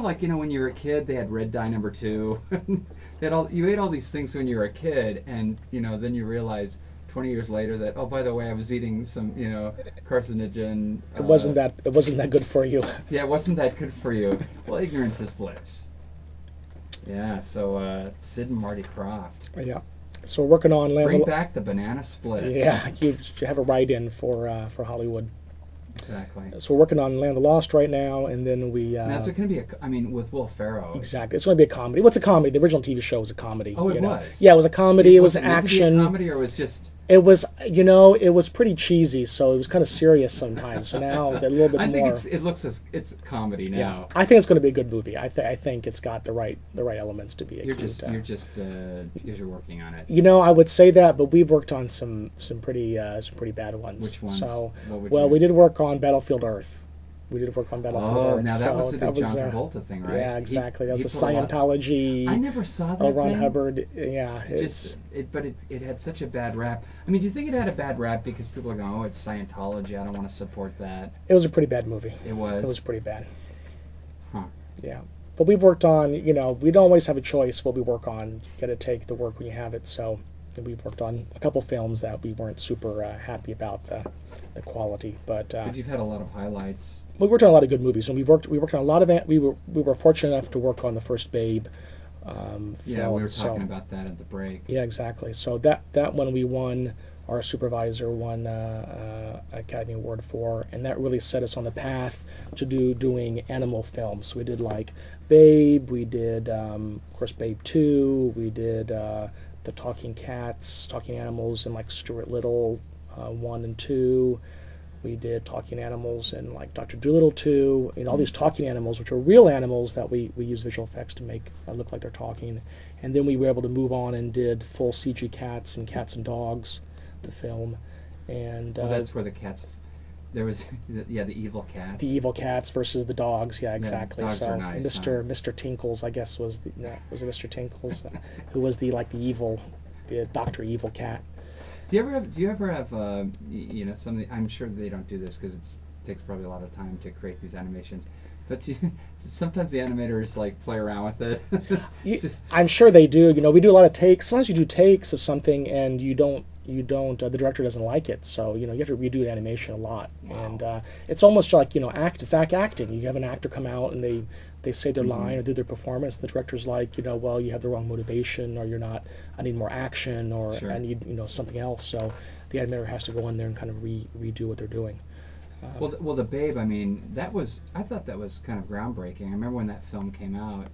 Like, when you were a kid, they had red dye number two. You ate all these things when you were a kid, and then you realize 20 years later that, oh, by the way, I was eating some carcinogen. It wasn't that good for you. Yeah, it wasn't that good for you. Well, ignorance is bliss. Yeah. So Sid and Marty Krofft. Yeah. So we're working on Bring back the banana splits. Yeah, you have a write-in for Hollywood. Exactly. So we're working on Land of the Lost right now, and then we. Now, is it going to be with Will Ferrell? Exactly, it's going to be a comedy. What's a comedy? The original TV show was a comedy. Oh, it was. Yeah, it was a comedy. It was action. Was it meant to be a comedy, or was just? It was, it was pretty cheesy, so it was kind of serious sometimes. So now a little bit more. I think it's comedy now. Yeah, I think it's going to be a good movie. I think it's got the right elements to be a You're cute, just because you're working on it. I would say that, but we've worked on some pretty bad ones. Which ones? So, we did work on Battlefield Earth. We did work on Battlefield Earth. Oh, now that was the big John Travolta thing, right? Yeah, exactly. That was a Scientology. I never saw that L. Ron thing. Hubbard. Yeah, but it had such a bad rap. I mean, do you think it had a bad rap because people are going, oh, it's Scientology, I don't want to support that? It was a pretty bad movie. It was? It was pretty bad. Huh. Yeah. But we've worked on, we don't always have a choice what we work on. You got to take the work when you have it. So we've worked on a couple films that we weren't super happy about the quality. But you've had a lot of highlights. We worked on a lot of good movies, and we worked on a lot of. We were fortunate enough to work on the first Babe. Yeah, we were talking about that at the break. Yeah, exactly. So that one we won. Our supervisor won Academy Award for, and that really set us on the path to doing animal films. So we did like Babe, we did of course Babe 2, we did the Talking Cats, Talking Animals, and like Stuart Little 1 and 2. We did talking animals and like Dr. Dolittle 2, all these talking animals, which are real animals that we use visual effects to make look like they're talking. And then we were able to move on and did full CG Cats and Cats and Dogs, the film. And that's where the cats, there was, the evil cats. The evil cats versus the dogs, yeah, exactly. Yeah, dogs so are nice, Mr. Tinkles, I guess, was it Mr. Tinkles, who was the evil, the Dr. Evil cat. Do you ever have some of the, I'm sure they don't do this because it takes probably a lot of time to create these animations, but sometimes the animators like play around with it. I'm sure they do. We do a lot of takes. Sometimes you do takes of something and you don't the director doesn't like it, so you have to redo the animation a lot. Wow. And it's almost like it's acting. You have an actor come out and they say their line or do their performance. The director's like, well, you have the wrong motivation, or you're not. I need more action, or sure. I need something else. So the animator has to go in there and kind of redo what they're doing. Well, the Babe. I mean, I thought that was kind of groundbreaking. I remember when that film came out.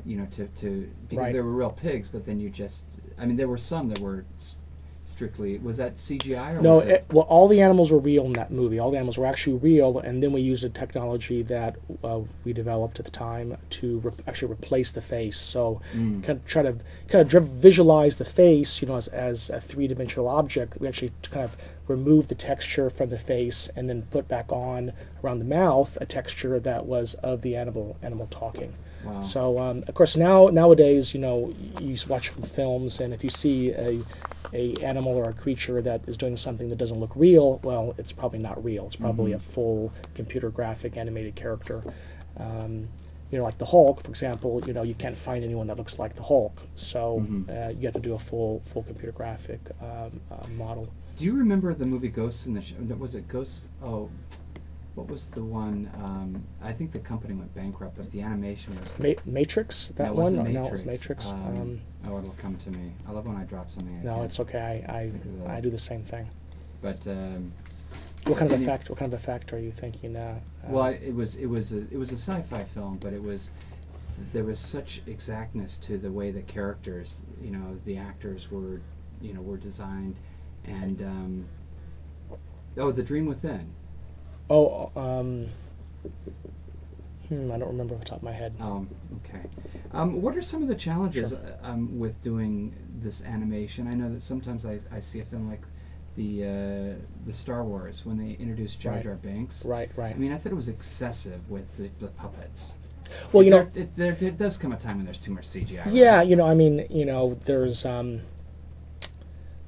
Because right. there were real pigs, but then there were some that were strictly, was that CGI or no? Was it? Well, all the animals were real in that movie. All the animals were actually real, and then we used a technology that we developed at the time to actually replace the face. So kind of visualize the face, as a three-dimensional object. We actually kind of remove the texture from the face and then put back on around the mouth a texture that was of the animal talking. Wow. So of course nowadays you watch films, and if you see a animal or a creature that is doing something that doesn't look real, well, it's probably not real. It's probably a full computer graphic animated character. Like the Hulk, for example. You can't find anyone that looks like the Hulk, so you have to do a full computer graphic model. Do you remember the movie Ghosts in the Shell? Was it Ghosts? Oh, what was the one? I think the company went bankrupt, but the animation was... Matrix? That one? No, it was Matrix. It'll come to me. I love when I drop something. No, it's okay. I do the same thing. But what kind of effect are you thinking? Well, it was a sci-fi film, but there was such exactness to the way the characters, the actors were designed, and The Dream Within. Oh, I don't remember off the top of my head. Okay. What are some of the challenges with doing this animation? I know that sometimes I see a film like the Star Wars when they introduced Jar Jar Binks. Right. I mean, I thought it was excessive with the puppets. Well, there does come a time when there's too much CGI. Yeah, there's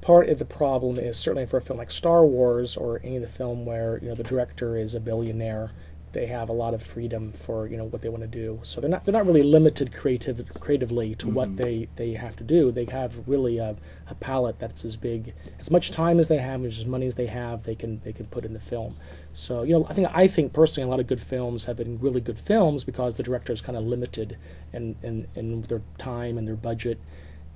part of the problem is certainly for a film like Star Wars or any of the film where the director is a billionaire they have a lot of freedom for what they want to do. So they're not really limited creatively to what they have to do. They have really a palette that's as big, as much time as they have, as money as they have, they can put in the film. So I think personally a lot of good films have been really good films because the director is kind of limited in their time and their budget.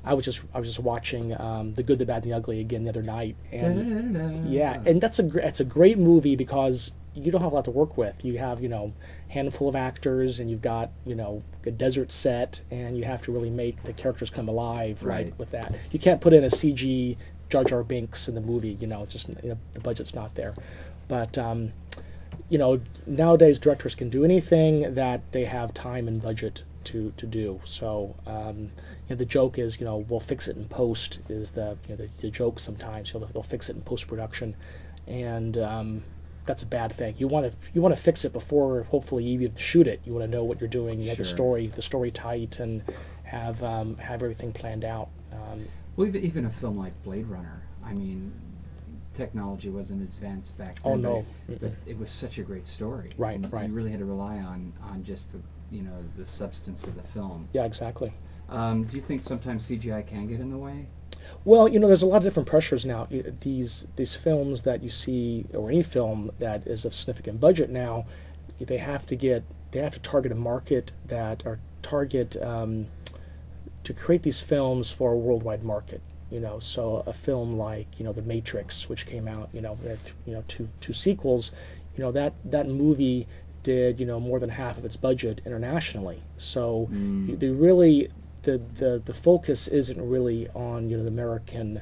I was just watching The Good, the Bad, and the Ugly again the other night, and yeah, and that's a great movie because you don't have a lot to work with. You have handful of actors, and you've got a desert set, and you have to really make the characters come alive, right? With that, you can't put in a CG Jar Jar Binks in the movie. Just the budget's not there. But nowadays directors can do anything that they have time and budget to do. So the joke is we'll fix it in post is the joke sometimes. They'll fix it in post production, and that's a bad thing. You want to fix it before hopefully you even shoot it. You want to know what you're doing. You have the story tight, and have everything planned out. Well, even a film like Blade Runner. I mean, technology wasn't advanced back then. Oh no, but it was such a great story. Right. You really had to rely on just the substance of the film. Yeah, exactly. Do you think sometimes CGI can get in the way? Well, there's a lot of different pressures now. These films that you see, or any film that is of significant budget now, they have to target a market to create these films for a worldwide market. So a film like The Matrix, which came out, two sequels, that movie did more than half of its budget internationally. So they really. The focus isn't really on the American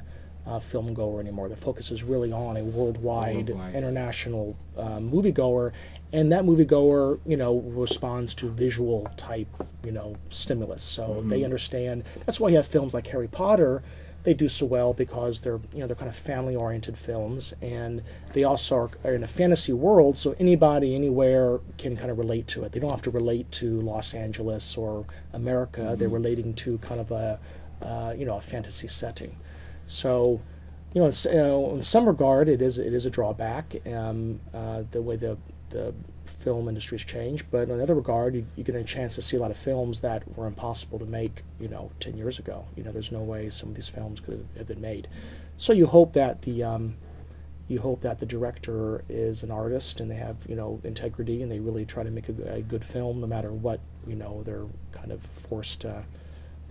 film goer anymore. The focus is really on a worldwide. International moviegoer, and that moviegoer responds to visual type stimulus. So they understand. That's why you have films like Harry Potter. They do so well because they're kind of family oriented films, and they also are in a fantasy world, so anybody anywhere can kind of relate to it. They don't have to relate to Los Angeles or America. They're relating to kind of a fantasy setting. So in some regard it is a drawback, the way the film industry's changed, but in another regard you get a chance to see a lot of films that were impossible to make 10 years ago. There's no way some of these films could have been made. So you hope that the director is an artist, and they have integrity, and they really try to make a good film no matter what they're kind of forced to,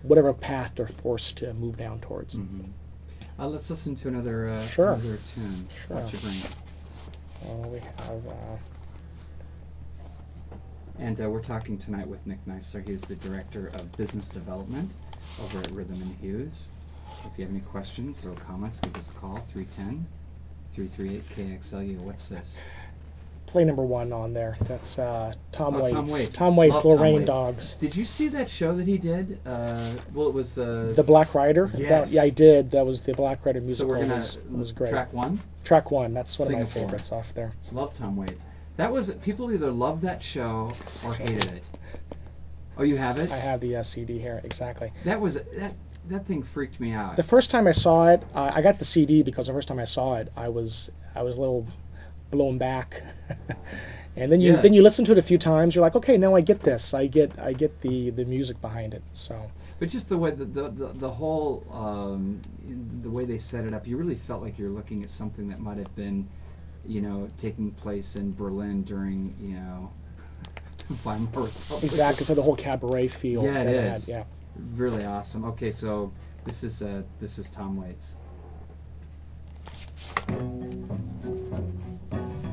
whatever path they're forced to move down towards. Let's listen to another Sure. tune. Sure. What you bring? We have And we're talking tonight with Nick Neisler. He's the Director of Business Development over at Rhythm and Hughes. If you have any questions or comments, give us a call, 310-338-KXLU. What's this? play number one on there. That's Tom Waits. Tom Waits. Tom Waits, Love Little Tom Rain Waits. Dogs. Did you see that show that he did? Well, it was... The Black Rider? Yes. Yeah, I did. That was the Black Rider so musical. we're going was great. track one? Track one. That's one of my Singapore. favorites off there. Love Tom Waits. That was... People either loved that show or hated it. Oh, you have it? I have the CD here, exactly. That was... That thing freaked me out. The first time I saw it, I got the CD because the first time I saw it, I was a little blown back. And then you listen to it a few times, you're like, okay, now I get this. I get the music behind it. So. But just the way the whole the way they set it up, you really felt like you're looking at something that might have been, taking place in Berlin during, Weimar Republic. Exactly. So the whole cabaret feel. Yeah, it is. Yeah. Really awesome. Okay, so this is Tom Waits.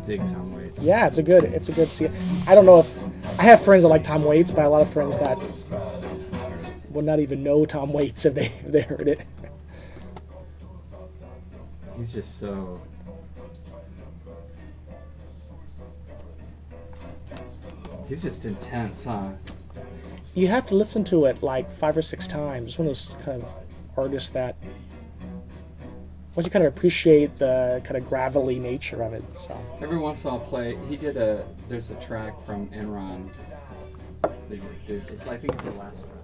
Dig Tom Waits. Yeah, it's a good scene. I don't know if I have friends that like Tom Waits, but a lot of friends that would not even know Tom Waits if they heard it. He's just so. He's just intense, huh? You have to listen to it like 5 or 6 times. It's one of those kind of artists that once you kind of appreciate the kind of gravelly nature of it. So every once in a while, play. There's a track from Enron. I think it's the last one.